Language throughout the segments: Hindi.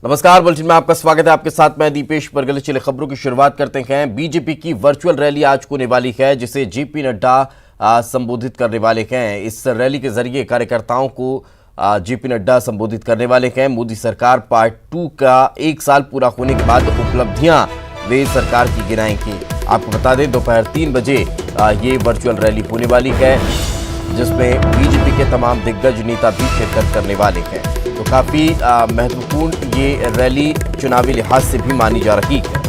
नमस्कार, बुलेटिन में आपका स्वागत है। आपके साथ मैं दीपेश परगल। चले खबरों की शुरुआत करते हैं। बीजेपी की वर्चुअल रैली आज होने वाली है, जिसे जेपी नड्डा संबोधित करने वाले हैं। इस रैली के जरिए कार्यकर्ताओं को जेपी नड्डा संबोधित करने वाले हैं। मोदी सरकार पार्ट 2 का 1 साल पूरा होने के बाद उपलब्धियां वे सरकार की गिनाएंगी। आपको बता दें, दोपहर 3 बजे ये वर्चुअल रैली होने वाली है, जिसमें बीजेपी के तमाम दिग्गज नेता भी शिरकत करने वाले हैं। तो काफी महत्वपूर्ण ये रैली चुनावी लिहाज से भी मानी जा रही है।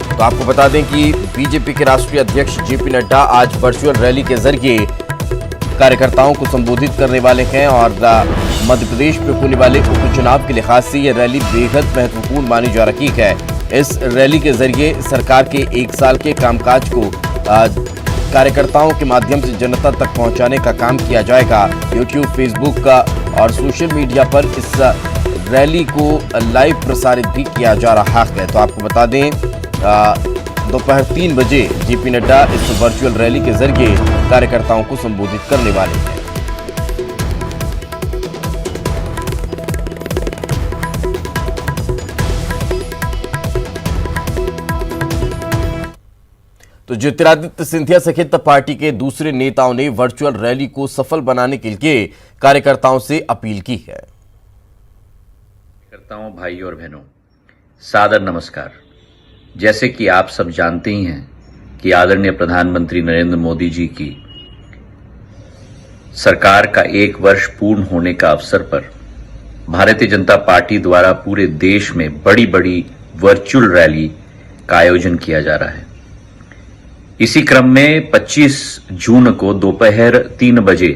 तो आपको बता दें कि बीजेपी के राष्ट्रीय अध्यक्ष जेपी नड्डा आज वर्चुअल रैली के जरिए कार्यकर्ताओं को संबोधित करने वाले हैं और मध्य प्रदेश में होने वाले उपचुनाव के लिहाज से यह रैली बेहद महत्वपूर्ण मानी जा रही है। इस रैली के जरिए सरकार के 1 साल के कामकाज को कार्यकर्ताओं के माध्यम से जनता तक पहुंचाने का काम किया जाएगा। यूट्यूब, फेसबुक का और सोशल मीडिया पर इस रैली को लाइव प्रसारित भी किया जा रहा है। तो आपको बता दें, दोपहर 3 बजे जेपी नड्डा इस वर्चुअल रैली के जरिए कार्यकर्ताओं को संबोधित करने वाले हैं। तो ज्योतिरादित्य सिंधिया सहित पार्टी के दूसरे नेताओं ने वर्चुअल रैली को सफल बनाने के लिए कार्यकर्ताओं से अपील की है। कार्यकर्ताओं, भाई और बहनों, सादर नमस्कार। जैसे कि आप सब जानते ही हैं कि आदरणीय प्रधानमंत्री नरेंद्र मोदी जी की सरकार का 1 वर्ष पूर्ण होने का अवसर पर भारतीय जनता पार्टी द्वारा पूरे देश में बड़ी बड़ी वर्चुअल रैली का आयोजन किया जा रहा है। इसी क्रम में 25 जून को दोपहर 3 बजे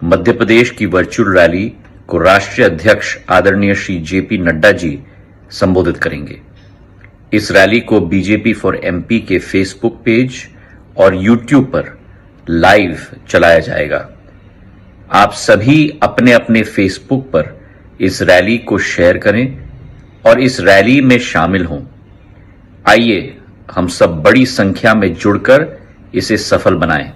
मध्य प्रदेश की वर्चुअल रैली को राष्ट्रीय अध्यक्ष आदरणीय श्री जेपी नड्डा जी संबोधित करेंगे। इस रैली को बीजेपी फॉर एमपी के फेसबुक पेज और यूट्यूब पर लाइव चलाया जाएगा। आप सभी अपने अपने फेसबुक पर इस रैली को शेयर करें और इस रैली में शामिल हों। आइए हम सब बड़ी संख्या में जुड़कर इसे सफल बनाएं।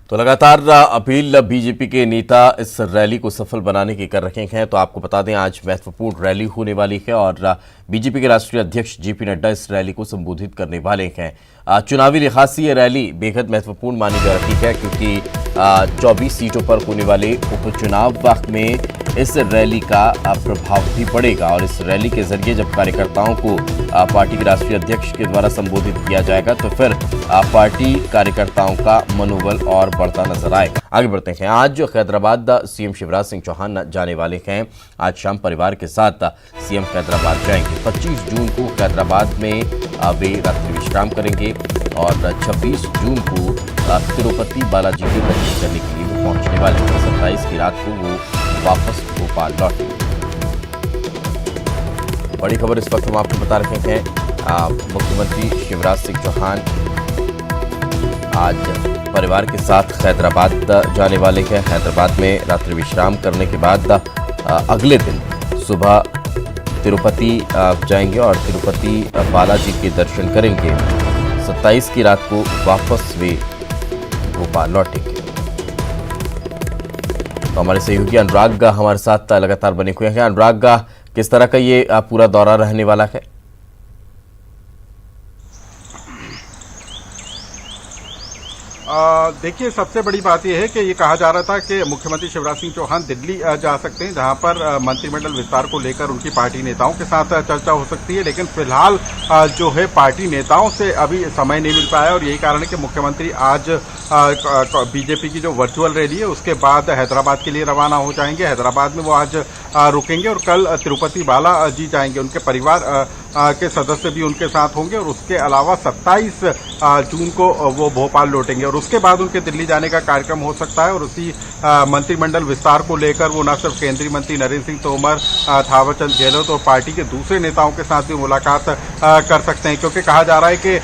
तो लगातार अपील बीजेपी के नेता इस रैली को सफल बनाने की कर रहे हैं। तो आपको बता दें, आज महत्वपूर्ण रैली होने वाली है और बीजेपी के राष्ट्रीय अध्यक्ष जेपी नड्डा इस रैली को संबोधित करने वाले हैं। चुनावी लिहाज से यह रैली बेहद महत्वपूर्ण मानी जा रही है, क्योंकि 24 सीटों पर होने वाले उपचुनाव वक्त में इस रैली का प्रभाव भी पड़ेगा। और इस रैली के जरिए जब कार्यकर्ताओं को पार्टी के राष्ट्रीय अध्यक्ष के द्वारा संबोधित किया जाएगा, तो फिर पार्टी कार्यकर्ताओं का मनोबल और बढ़ता नजर आएगा। आगे बढ़ते हैं। आज हैदराबाद सीएम शिवराज सिंह चौहान जाने वाले हैं। आज शाम परिवार के साथ सीएम हैदराबाद जाएंगे। 25 जून को हैदराबाद में वे रात्रि विश्राम करेंगे और 26 जून को तिरुपति बालाजी के दर्शन करने के लिए वो पहुंचने वाले हैं। 27 की रात को वो वापस भोपाल लौटेंगे। बड़ी खबर इस वक्त हम आपको बता रहे हैं। मुख्यमंत्री शिवराज सिंह चौहान आज परिवार के साथ हैदराबाद जाने वाले हैं। हैदराबाद में रात्रि विश्राम करने के बाद अगले दिन सुबह तिरुपति जाएंगे और तिरुपति बालाजी के दर्शन करेंगे। 27 की रात को वापस वे भोपाल लौटेंगे। तो हमारे सहयोगी अनुराग हमारे साथ लगातार बने हुए हैं। अनुराग, किस तरह का ये पूरा दौरा रहने वाला है? देखिए, सबसे बड़ी बात यह है कि ये कहा जा रहा था कि मुख्यमंत्री शिवराज सिंह चौहान दिल्ली जा सकते हैं, जहां पर मंत्रिमंडल विस्तार को लेकर उनकी पार्टी नेताओं के साथ चर्चा हो सकती है। लेकिन फिलहाल जो है पार्टी नेताओं से अभी समय नहीं मिल पाया और यही कारण है कि मुख्यमंत्री आज बीजेपी की जो वर्चुअल रैली है उसके बाद हैदराबाद के लिए रवाना हो जाएंगे। हैदराबाद में वो आज रुकेंगे और कल तिरुपति बालाजी जाएंगे। उनके परिवार के सदस्य भी उनके साथ होंगे और उसके अलावा 27 जून को वो भोपाल लौटेंगे और उसके बाद उनके दिल्ली जाने का कार्यक्रम हो सकता है। और उसी मंत्रिमंडल विस्तार को लेकर वो न सिर्फ केंद्रीय मंत्री नरेंद्र सिंह तोमर, थावरचंद गहलोत और पार्टी के दूसरे नेताओं के साथ भी मुलाकात कर सकते हैं, क्योंकि कहा जा रहा है कि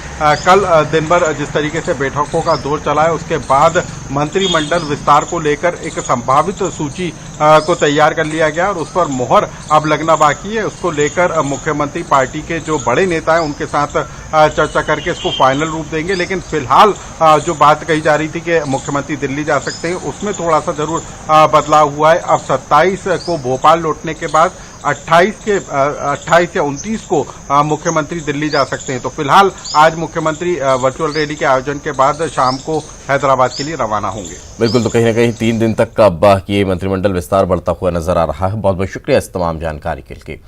कल दिन भर जिस तरीके से बैठकों का दौर चला है उसके बाद मंत्रिमंडल विस्तार को लेकर एक संभावित सूची को तैयार कर लिया गया और उस पर मोहर अब लगना बाकी है। उसको लेकर मुख्यमंत्री पार्टी के जो बड़े नेता हैं उनके साथ चर्चा करके इसको फाइनल रूप देंगे। लेकिन फिलहाल जो बात कही जा रही थी कि मुख्यमंत्री दिल्ली जा सकते हैं, उसमें थोड़ा सा जरूर बदलाव हुआ है। अब 27 को भोपाल लौटने के बाद 28 या 29 को मुख्यमंत्री दिल्ली जा सकते हैं। तो फिलहाल आज मुख्यमंत्री वर्चुअल रैली के आयोजन के बाद शाम को हैदराबाद के लिए रवाना होंगे। बिल्कुल, तो कहीं ना कहीं 3 दिन तक का अब ये मंत्रिमंडल विस्तार बढ़ता हुआ नजर आ रहा है। बहुत बहुत शुक्रिया इस तमाम जानकारी के लिए।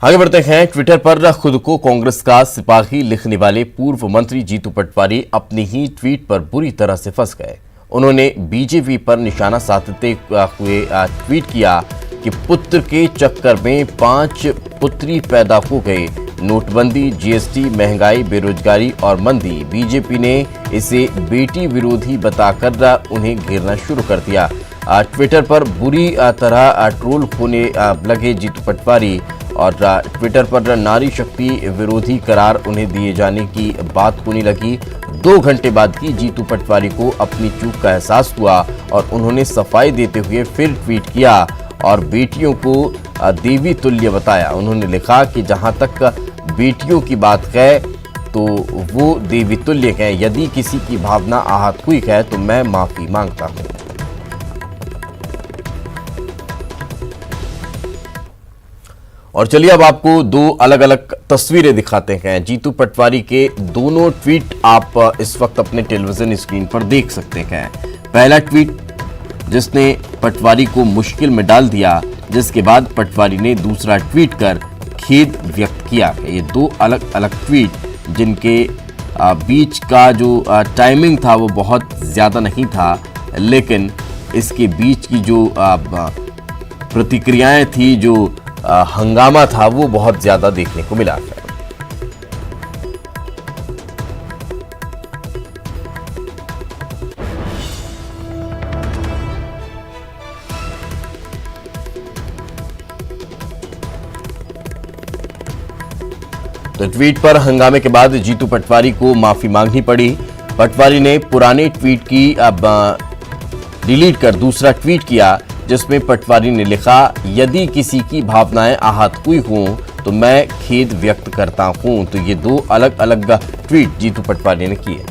आगे बढ़ते हैं। ट्विटर पर खुद को कांग्रेस का सिपाही लिखने वाले पूर्व मंत्री जीतू पटवारी अपनी ही ट्वीट पर बुरी तरह से फंस गए। उन्होंने बीजेपी पर निशाना साधते हुए ट्वीट किया कि पुत्र के चक्कर में 5 पुत्री पैदा हो गए। नोटबंदी, जीएसटी, महंगाई, बेरोजगारी और मंदी। बीजेपी ने इसे बेटी विरोधी बताकर उन्हें घेरना शुरू कर दिया। ट्विटर पर बुरी तरह ट्रोल होने लगे जीतू पटवारी और ट्विटर पर नारी शक्ति विरोधी करार उन्हें दिए जाने की बात होने लगी। 2 घंटे बाद ही जीतू पटवारी को अपनी चूक का एहसास हुआ और उन्होंने सफाई देते हुए फिर ट्वीट किया और बेटियों को देवी तुल्य बताया। उन्होंने लिखा कि जहां तक बेटियों की बात है तो वो देवी तुल्य है। यदि किसी की भावना आहत हुई है तो मैं माफी मांगता हूं। और चलिए अब आपको 2 अलग अलग तस्वीरें दिखाते हैं। जीतू पटवारी के दोनों ट्वीट आप इस वक्त अपने टेलीविजन स्क्रीन पर देख सकते हैं। पहला ट्वीट जिसने पटवारी को मुश्किल में डाल दिया, जिसके बाद पटवारी ने दूसरा ट्वीट कर खेद व्यक्त किया। ये 2 अलग अलग ट्वीट जिनके बीच का जो टाइमिंग था वो बहुत ज़्यादा नहीं था, लेकिन इसके बीच की जो प्रतिक्रियाएं थी, जो हंगामा था, वो बहुत ज़्यादा देखने को मिला है। तो ट्वीट पर हंगामे के बाद जीतू पटवारी को माफी मांगनी पड़ी। पटवारी ने पुराने ट्वीट की अब डिलीट कर दूसरा ट्वीट किया, जिसमें पटवारी ने लिखा, यदि किसी की भावनाएं आहत हुई हों तो मैं खेद व्यक्त करता हूं। तो ये 2 अलग अलग ट्वीट जीतू पटवारी ने किए।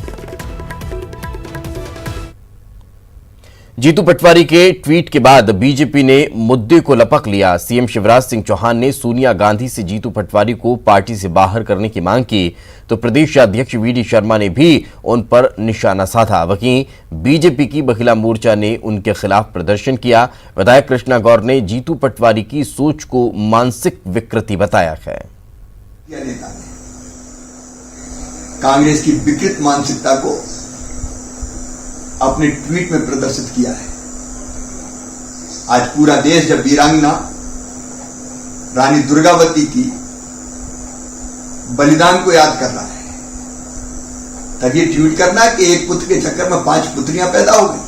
जीतू पटवारी के ट्वीट के बाद बीजेपी ने मुद्दे को लपक लिया। सीएम शिवराज सिंह चौहान ने सोनिया गांधी से जीतू पटवारी को पार्टी से बाहर करने की मांग की, तो प्रदेश अध्यक्ष वीडी शर्मा ने भी उन पर निशाना साधा। वहीं बीजेपी की महिला मोर्चा ने उनके खिलाफ प्रदर्शन किया। विधायक कृष्णा गौर ने जीतू पटवारी की सोच को मानसिक विकृति बताया है। कांग्रेस की विकृत मानसिकता को अपने ट्वीट में प्रदर्शित किया है। आज पूरा देश जब वीरांगना रानी दुर्गावती की बलिदान को याद कर रहा है, तब ये ट्वीट करना है कि एक पुत्र के चक्कर में 5 पुत्रियां पैदा हो गई।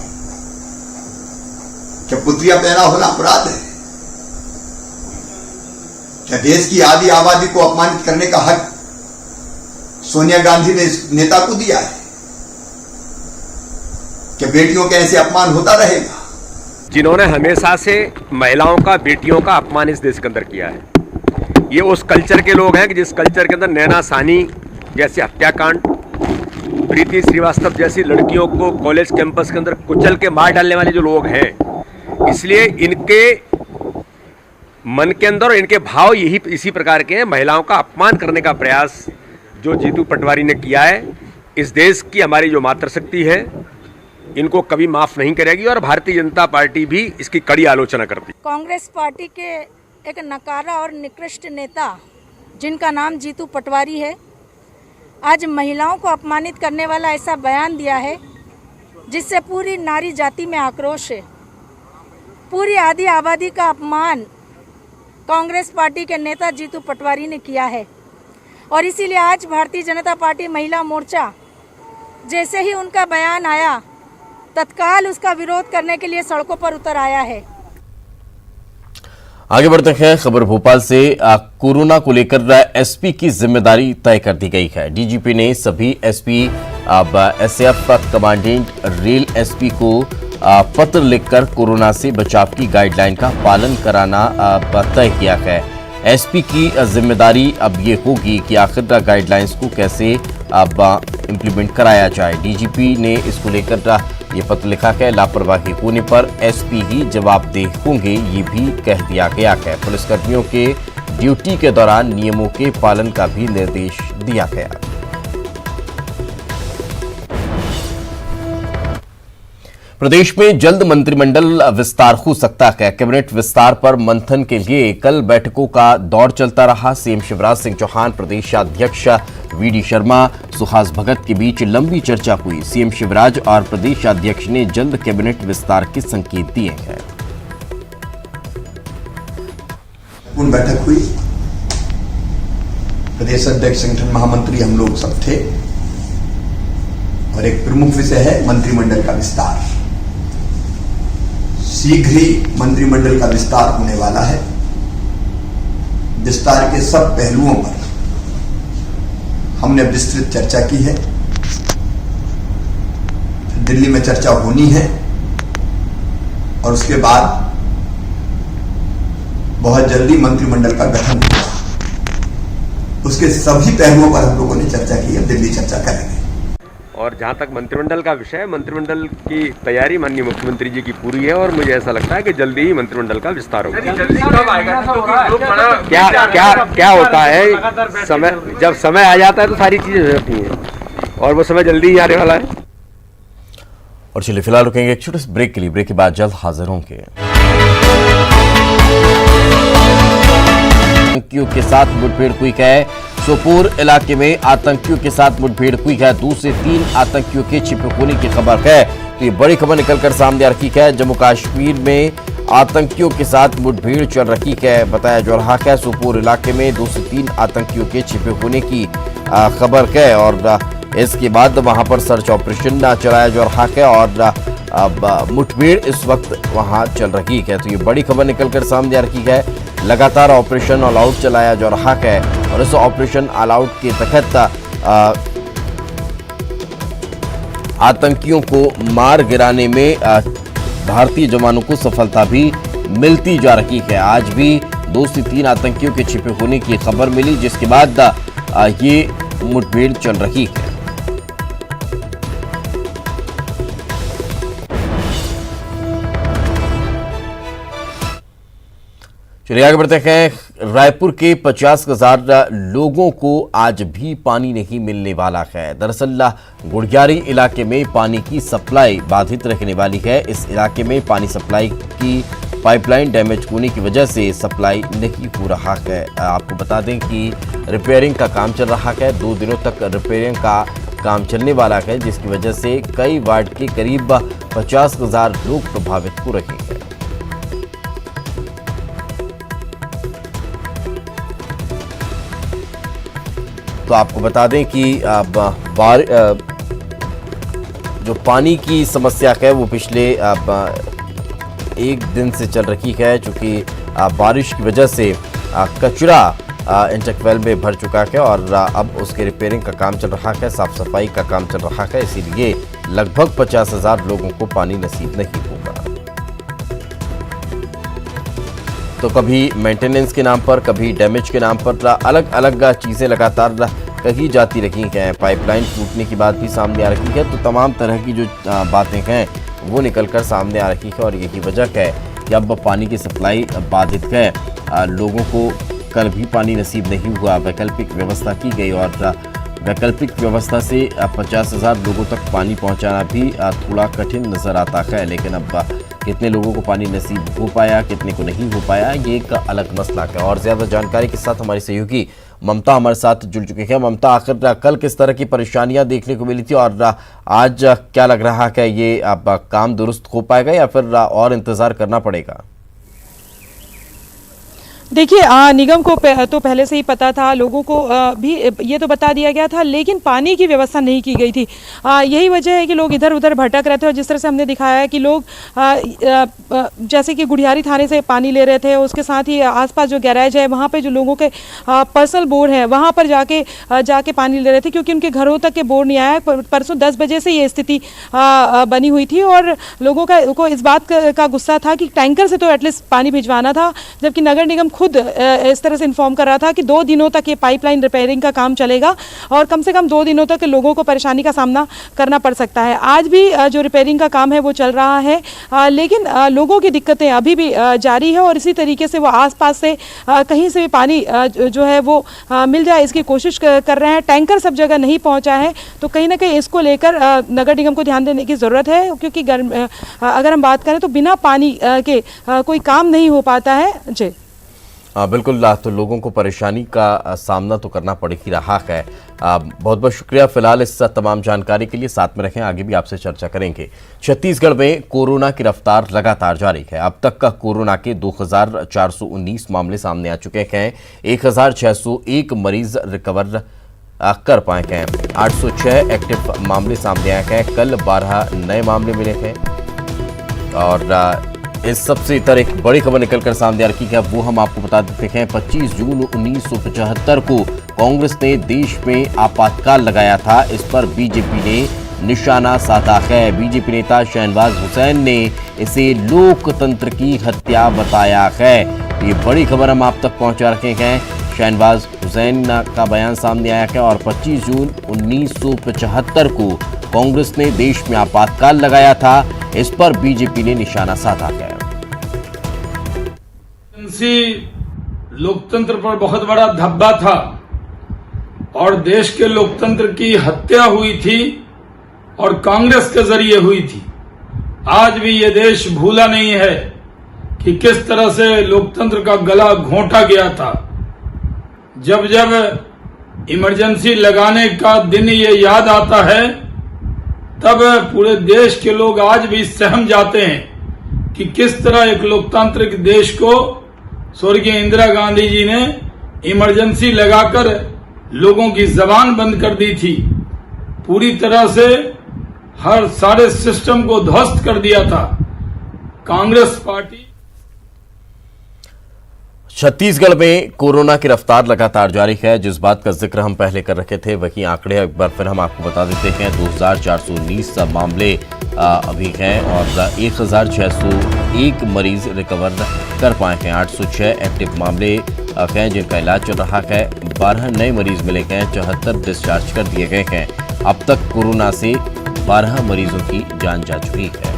क्या पुत्रियां पैदा होना अपराध है? क्या देश की आधी आबादी को अपमानित करने का हक सोनिया गांधी ने इस नेता को दिया है? क्या बेटियों के ऐसे अपमान होता रहेगा? जिन्होंने हमेशा से महिलाओं का, बेटियों का अपमान इस देश के अंदर किया है, ये उस कल्चर के लोग हैं कि जिस कल्चर के अंदर नैना सानी जैसे हत्याकांड, प्रीति श्रीवास्तव जैसी लड़कियों को कॉलेज कैंपस के अंदर कुचल के मार डालने वाले जो लोग हैं, इसलिए इनके मन के अंदर और इनके भाव यही इसी प्रकार के हैं। महिलाओं का अपमान करने का प्रयास जो जीतू पटवारी ने किया है, इस देश की हमारी जो मातृशक्ति है, इनको कभी माफ नहीं करेगी और भारतीय जनता पार्टी भी इसकी कड़ी आलोचना करती। कांग्रेस पार्टी के एक नकारा और निकृष्ट नेता जिनका नाम जीतू पटवारी है, आज महिलाओं को अपमानित करने वाला ऐसा बयान दिया है जिससे पूरी नारी जाति में आक्रोश है। पूरी आधी आबादी का अपमान कांग्रेस पार्टी के नेता जीतू पटवारी ने किया है और इसीलिए आज भारतीय जनता पार्टी महिला मोर्चा जैसे ही उनका बयान आया, तत्काल उसका विरोध करने के लिए सड़कों पर उतर आया है। आगे बढ़ते हैं। खबर भोपाल से। कोरोना को लेकर एसपी की जिम्मेदारी तय कर दी गई है। डीजीपी ने सभी SP, SF commandant, rail SP को पत्र लिखकर कोरोना से बचाव की गाइडलाइन का पालन कराना तय किया है। एसपी की जिम्मेदारी अब ये होगी कि आखिर गाइडलाइंस को कैसे अब इम्प्लीमेंट कराया जाए। डीजीपी ने इसको लेकर ये पत्र लिखा है। लापरवाही होने पर एसपी ही जवाबदेह होंगे, ये भी कह दिया गया है। पुलिसकर्मियों के ड्यूटी के दौरान नियमों के पालन का भी निर्देश दिया गया। प्रदेश में जल्द मंत्रिमंडल विस्तार हो सकता है। कैबिनेट विस्तार पर मंथन के लिए कल बैठकों का दौर चलता रहा। सीएम शिवराज सिंह चौहान, प्रदेशाध्यक्ष वीडी शर्मा, सुहास भगत के बीच लंबी चर्चा हुई। सीएम शिवराज और प्रदेशाध्यक्ष ने जल्द कैबिनेट विस्तार के संकेत दिए हैं। पूर्ण बैठक हुई, प्रदेश अध्यक्ष, संगठन महामंत्री हम लोग सब थे और एक प्रमुख विषय है मंत्रिमंडल का विस्तार। शीघ्र ही मंत्रिमंडल का विस्तार होने वाला है। विस्तार के सब पहलुओं पर हमने विस्तृत चर्चा की है। दिल्ली में चर्चा होनी है और उसके बाद बहुत जल्दी मंत्रिमंडल का गठन होगा। उसके सभी पहलुओं पर हम लोगों ने चर्चा की है, दिल्ली चर्चा करेंगे। और जहाँ तक मंत्रिमंडल का विषय है, मंत्रिमंडल की तैयारी माननीय मुख्यमंत्री जी की पूरी है और मुझे ऐसा लगता है कि जल्दी ही मंत्रिमंडल का विस्तार होगा। क्या होता है, समय जब समय आ जाता है तो सारी चीजें हो जाती हैं और वो समय जल्दी ही आने वाला है। और चलिए फिलहाल रुकेंगे एक छोटे से ब्रेक के लिए। ब्रेक के बाद जल्द हाजिर होंगे। आतंकियों के साथ मुठभेड़ हुई है। सोपोर इलाके में आतंकियों के साथ मुठभेड़ हुई है। 2 से 3 आतंकियों के छिपे होने की खबर है। तो ये बड़ी खबर निकलकर सामने आ रही है। जम्मू कश्मीर में आतंकियों के साथ मुठभेड़ चल रही है। बताया जा रहा है सोपोर इलाके में 2 से 3 आतंकियों के छिपे होने की खबर है और इसके बाद वहां पर सर्च ऑपरेशन चलाया जा रहा है और अब मुठभेड़ इस वक्त वहां चल रही है। तो ये बड़ी खबर निकलकर सामने आ रही है। लगातार ऑपरेशन ऑल आउट चलाया जा रहा है और इस ऑपरेशन ऑल आउट के तहत आतंकियों को मार गिराने में भारतीय जवानों को सफलता भी मिलती जा रही है। आज भी 2 से 3 आतंकियों के छिपे होने की खबर मिली, जिसके बाद ये मुठभेड़ चल रही है। चलिए आगे बढ़ते हैं। रायपुर के 50,000 लोगों को आज भी पानी नहीं मिलने वाला है। दरअसल गुड़ियारी इलाके में पानी की सप्लाई बाधित रहने वाली है। इस इलाके में पानी सप्लाई की पाइपलाइन डैमेज होने की वजह से सप्लाई नहीं हो रहा है। आपको बता दें कि रिपेयरिंग का काम चल रहा है। 2 दिनों तक रिपेयरिंग का काम चलने वाला है, जिसकी वजह से कई वार्ड के करीब 50,000 लोग प्रभावित हो रहे हैं। तो आपको बता दें कि जो पानी की समस्या है वो पिछले 1 दिन से चल रही है, चूँकि बारिश की वजह से कचरा इंटकवेल में भर चुका है और अब उसके रिपेयरिंग का काम चल रहा है, साफ सफाई का काम चल रहा है। इसीलिए लगभग 50,000 लोगों को पानी नसीब नहीं होगा। तो कभी मेंटेनेंस के नाम पर, कभी डैमेज के नाम पर अलग अलग चीज़ें लगातार कही जाती रही हैं। पाइपलाइन टूटने की बात भी सामने आ रही है। तो तमाम तरह की जो बातें हैं वो निकलकर सामने आ रही है और यही वजह है कि अब पानी की सप्लाई बाधित है। लोगों को कल भी पानी नसीब नहीं हुआ। वैकल्पिक व्यवस्था की गई और वैकल्पिक व्यवस्था से 50,000 लोगों तक पानी पहुंचाना भी थोड़ा कठिन नजर आता है। लेकिन अब कितने लोगों को पानी नसीब हो पाया, कितने को नहीं हो पाया, ये एक अलग मसला है। और ज़्यादा जानकारी के साथ हमारी सहयोगी ममता हमारे साथ जुड़ चुके हैं। ममता, आखिर कल किस तरह की परेशानियां देखने को मिली थी और आज क्या लग रहा है, ये अब काम दुरुस्त हो पाएगा या फिर और इंतजार करना पड़ेगा? देखिए, निगम को तो पहले से ही पता था, लोगों को भी ये तो बता दिया गया था, लेकिन पानी की व्यवस्था नहीं की गई थी। यही वजह है कि लोग इधर उधर भटक रहे थे और जिस तरह से हमने दिखाया है कि लोग जैसे कि गुड़ियारी थाने से पानी ले रहे थे, उसके साथ ही आसपास जो गैराज है वहाँ पे जो लोगों के पर्सनल बोर है वहाँ पर जाके पानी ले रहे थे, क्योंकि उनके घरों तक के बोर नहीं आया। परसों 10 बजे से ये स्थिति बनी हुई थी और लोगों को इस बात का गुस्सा था कि टैंकर से तो एटलीस्ट पानी भिजवाना था, जबकि नगर निगम खुद इस तरह से इन्फॉर्म कर रहा था कि 2 दिनों तक ये पाइपलाइन रिपेयरिंग का काम चलेगा और कम से कम 2 दिनों तक लोगों को परेशानी का सामना करना पड़ सकता है। आज भी जो रिपेयरिंग का काम है वो चल रहा है, लेकिन लोगों की दिक्कतें अभी भी जारी है और इसी तरीके से वो आसपास से कहीं से भी पानी जो है वो मिल जाए इसकी कोशिश कर रहे हैं। टैंकर सब जगह नहीं पहुंचा है, तो कहीं ना कहीं इसको लेकर नगर निगम को ध्यान देने की ज़रूरत है, क्योंकि अगर हम बात करें तो बिना पानी के कोई काम नहीं हो पाता है। जी हाँ बिल्कुल, तो लोगों को परेशानी का सामना तो करना पड़ ही रहा है। बहुत बहुत शुक्रिया फिलहाल इस तमाम जानकारी के लिए, साथ में रखें, आगे भी आपसे चर्चा करेंगे। छत्तीसगढ़ में कोरोना की रफ्तार लगातार जारी है। अब तक का कोरोना के 2419 मामले सामने आ चुके हैं। 1601 मरीज रिकवर कर पाए हैं। 806 एक्टिव मामले सामने आए हैं। कल 12 नए मामले मिले हैं और इस सबसे इतर एक बड़ी खबर निकलकर सामने आ रही है, वो हम आपको बता देते हैं। 25 जून 1975 को कांग्रेस ने देश में आपातकाल लगाया था, इस पर बीजेपी ने निशाना साधा है। बीजेपी नेता शहनवाज हुसैन ने इसे लोकतंत्र की हत्या बताया है। ये बड़ी खबर हम आप तक पहुंचा रखे हैं। शहनवाज हुसैन का बयान सामने आया है और 25 जून 1975 को कांग्रेस ने देश में आपातकाल लगाया था, इस पर बीजेपी ने निशाना साधा है। लोकतंत्र पर बहुत बड़ा धब्बा था और देश के लोकतंत्र की हत्या हुई थी और कांग्रेस के जरिए हुई थी। आज भी ये देश भूला नहीं है कि किस तरह से लोकतंत्र का गला घोंटा गया था। जब जब इमरजेंसी लगाने का दिन ये याद आता है, तब पूरे देश के लोग आज भी सहम जाते हैं कि किस तरह एक लोकतांत्रिक देश को स्वर्गीय इंदिरा गांधी जी ने इमरजेंसी लगाकर लोगों की जबान बंद कर दी थी। पूरी तरह से हर सारे सिस्टम को ध्वस्त कर दिया था। कांग्रेस पार्टी छत्तीसगढ़ में कोरोना की रफ्तार लगातार जारी है। जिस बात का जिक्र हम पहले कर रखे थे, वहीं आंकड़े एक बार फिर हम आपको बता देते हैं। 2419 मामले अभी हैं और 1601 मरीज रिकवर कर पाए हैं। 806 एक्टिव मामले हैं जिनका इलाज चल रहा है। 12 नए मरीज मिले हैं, 74 डिस्चार्ज कर दिए गए हैं। अब तक कोरोना से 12 मरीजों की जान जा चुकी है।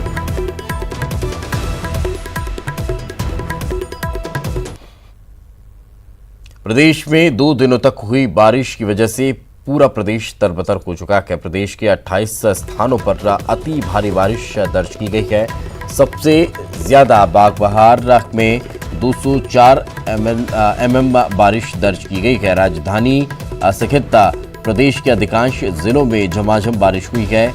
प्रदेश में 2 दिनों तक हुई बारिश की वजह से पूरा प्रदेश तरबतर हो चुका है। प्रदेश के 28 स्थानों पर अति भारी बारिश दर्ज की गई है। सबसे ज्यादा बागबहार में 204 mm बारिश दर्ज की गई है। राजधानी सहित प्रदेश के अधिकांश जिलों में झमाझम बारिश हुई है।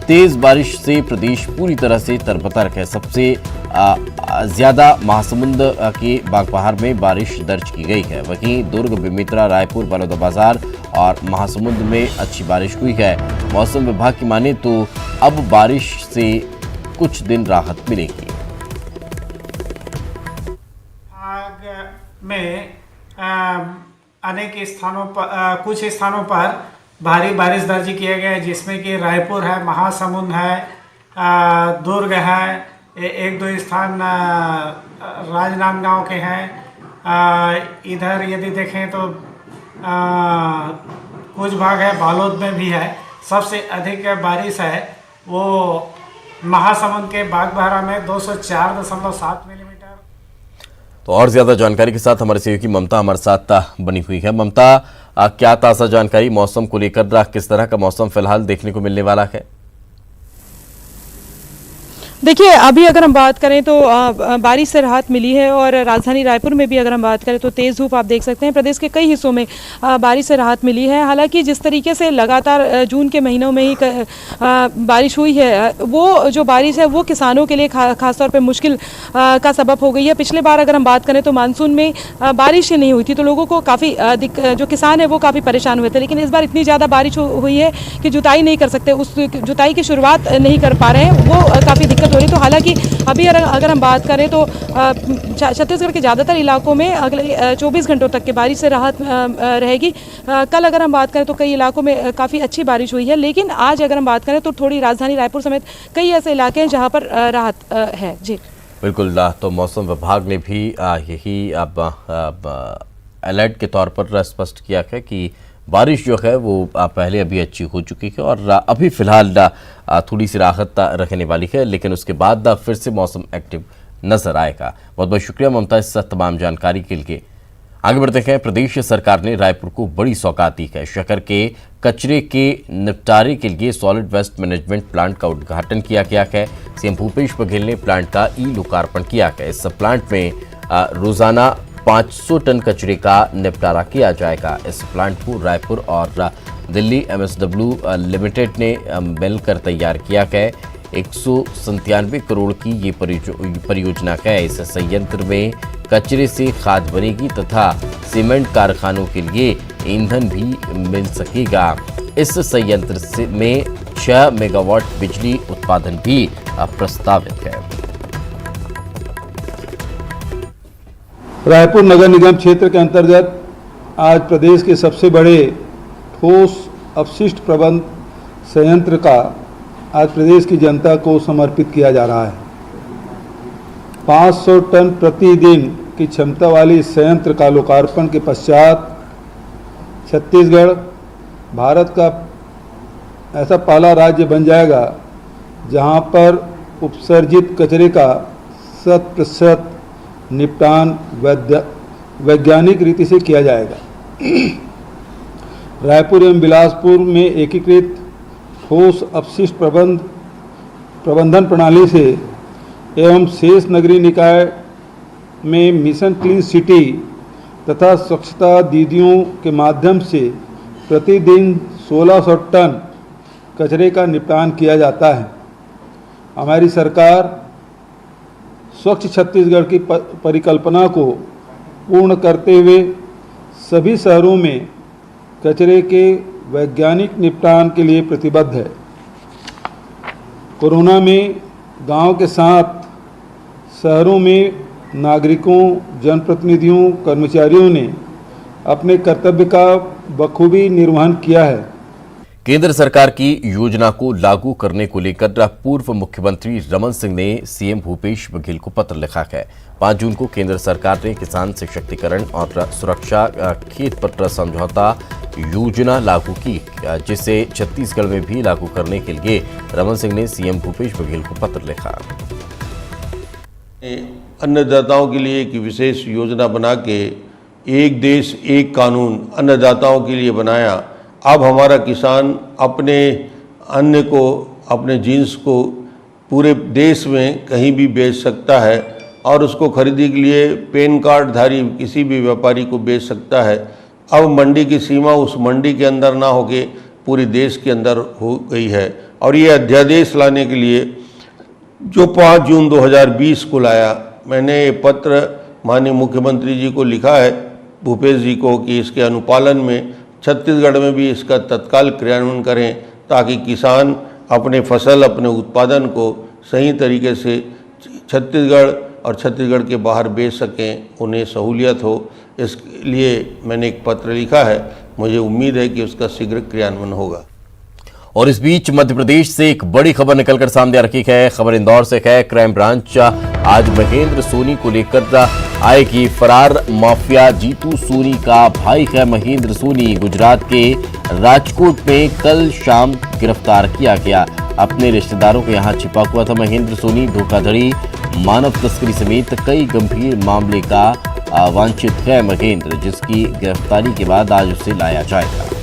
तेज बारिश से प्रदेश पूरी तरह से तरबतर है। सबसे ज्यादा महासमुंद के बागबहार में बारिश दर्ज की गई है। वहीं दुर्ग, बेमेतरा, रायपुर, बलौदाबाजार और महासमुंद में अच्छी बारिश हुई है। मौसम विभाग की माने तो अब बारिश से कुछ दिन राहत मिलेगी। में अनेक स्थानों पर कुछ स्थानों पर भारी बारिश दर्ज किए गए, जिसमें कि रायपुर है, महासमुंद है, दुर्ग है, एक दो स्थान राजनांदगांव के हैं। इधर यदि देखें तो कुछ भाग है बालोद में भी है। सबसे अधिक बारिश है वो महासमुंद के बागबाहरा में 204.7 मिलीमीटर। तो और ज्यादा जानकारी के साथ हमारे सहयोगी ममता हमारे साथ बनी हुई है। ममता, क्या ताज़ा जानकारी मौसम को लेकर, किस तरह का मौसम फिलहाल देखने को मिलने वाला है? देखिए, अभी अगर हम बात करें तो बारिश से राहत मिली है और राजधानी रायपुर में भी अगर हम बात करें तो तेज़ धूप आप देख सकते हैं। प्रदेश के कई हिस्सों में बारिश से राहत मिली है। हालांकि जिस तरीके से लगातार जून के महीनों में ही बारिश हुई है, वो जो बारिश है वो किसानों के लिए खासतौर पे मुश्किल का सबब हो गई है। पिछले बार अगर हम बात करें तो मानसून में बारिश ही नहीं हुई थी, तो लोगों को काफ़ी जो किसान है वो काफ़ी परेशान हुए थे। लेकिन इस बार इतनी ज़्यादा बारिश हुई है कि जुताई नहीं कर सकते, उस जुताई की शुरुआत नहीं कर पा रहे हैं, वो काफ़ी दिक्कत हो रही। तो हालांकि अभी अगर हम बात करें तो छत्तीसगढ़ के ज़्यादातर इलाकों में अगले 24 घंटों तक की बारिश से राहत रहेगी। कल अगर हम बात करें तो कई इलाकों में काफ़ी अच्छी बारिश हुई है, लेकिन आज अगर हम बात करें तो थोड़ी राजधानी रायपुर समेत कई ऐसे इलाके हैं जहां पर राहत है। जी बिल्कुल, तो मौसम विभाग ने भी यही अब अलर्ट के तौर पर स्पष्ट किया है कि बारिश जो है वो पहले अभी अच्छी हो चुकी है और अभी फिलहाल थोड़ी सी राहत रहने वाली है, लेकिन उसके बाद फिर से मौसम एक्टिव नजर आएगा। बहुत बहुत शुक्रिया ममता इस तमाम जानकारी के लिए। आगे बढ़ते हैं। प्रदेश सरकार ने रायपुर को बड़ी सौगात दी है। शहर के कचरे के निपटारे के लिए सॉलिड वेस्ट मैनेजमेंट प्लांट का उद्घाटन किया गया है। सीएम भूपेश बघेल ने प्लांट का लोकार्पण किया है। इस प्लांट में रोजाना 500 टन कचरे का निपटारा किया जाएगा। इस प्लांट को रायपुर और दिल्ली MSW लिमिटेड ने मिलकर तैयार किया है। 197 करोड़ की ये परियोजना है। इस संयंत्र में कचरे से खाद बनेगी तथा सीमेंट कारखानों के लिए ईंधन भी मिल सकेगा। इस संयंत्र में 6 मेगावाट बिजली उत्पादन भी प्रस्तावित है। रायपुर नगर निगम क्षेत्र के अंतर्गत आज प्रदेश के सबसे बड़े ठोस अपशिष्ट प्रबंध संयंत्र का आज प्रदेश की जनता को समर्पित किया जा रहा है। 500 टन प्रतिदिन की क्षमता वाली इस संयंत्र का लोकार्पण के पश्चात छत्तीसगढ़ भारत का ऐसा पहला राज्य बन जाएगा जहां पर उपसर्जित कचरे का 100% निपटान वैज्ञानिक रीति से किया जाएगा। रायपुर एवं बिलासपुर में एकीकृत ठोस अपशिष्ट प्रबंधन प्रणाली से एवं शेष नगरीय निकाय में मिशन क्लीन सिटी तथा स्वच्छता दीदियों के माध्यम से प्रतिदिन 1600 टन कचरे का निपटान किया जाता है। हमारी सरकार स्वच्छ छत्तीसगढ़ की परिकल्पना को पूर्ण करते हुए सभी शहरों में कचरे के वैज्ञानिक निपटान के लिए प्रतिबद्ध है। कोरोना में गांव के साथ शहरों में नागरिकों, जनप्रतिनिधियों, कर्मचारियों ने अपने कर्तव्य का बखूबी निर्वहन किया है। केंद्र सरकार की योजना को लागू करने को लेकर पूर्व मुख्यमंत्री रमन सिंह ने सीएम भूपेश बघेल को पत्र लिखा है। 5 जून को केंद्र सरकार ने किसान सशक्तिकरण और सुरक्षा खेत पत्र समझौता योजना लागू की, जिसे छत्तीसगढ़ में भी लागू करने के लिए रमन सिंह ने सीएम भूपेश बघेल को पत्र लिखा। अन्नदाताओं के लिए एक विशेष योजना बना के एक देश एक कानून अन्नदाताओं के लिए बनाया। अब हमारा किसान अपने अन्न को, अपने जीन्स को पूरे देश में कहीं भी बेच सकता है और उसको खरीदने के लिए पैन कार्ड धारी किसी भी व्यापारी को बेच सकता है। अब मंडी की सीमा उस मंडी के अंदर ना होके पूरे देश के अंदर हो गई है और ये अध्यादेश लाने के लिए जो 5 जून 2020 को लाया, मैंने ये पत्र माननीय मुख्यमंत्री जी को लिखा है, भूपेश जी को, कि इसके अनुपालन में छत्तीसगढ़ में भी इसका तत्काल क्रियान्वयन करें ताकि किसान अपने फसल, अपने उत्पादन को सही तरीके से छत्तीसगढ़ और छत्तीसगढ़ के बाहर बेच सकें, उन्हें सहूलियत हो। इसलिए मैंने एक पत्र लिखा है। मुझे उम्मीद है कि उसका शीघ्र क्रियान्वयन होगा। और इस बीच मध्य प्रदेश से एक बड़ी खबर निकलकर सामने आ रही है। खबर इंदौर से है। क्राइम ब्रांच आज महेंद्र सोनी को लेकर आएगी। फरार माफिया जीतू सोनी का भाई है महेंद्र सोनी, गुजरात के राजकोट में कल शाम गिरफ्तार किया गया। अपने रिश्तेदारों के यहां छिपा हुआ था महेंद्र सोनी। धोखाधड़ी, मानव तस्करी समेत कई गंभीर मामले का वांछित है महेंद्र, जिसकी गिरफ्तारी के बाद आज उसे लाया जाएगा।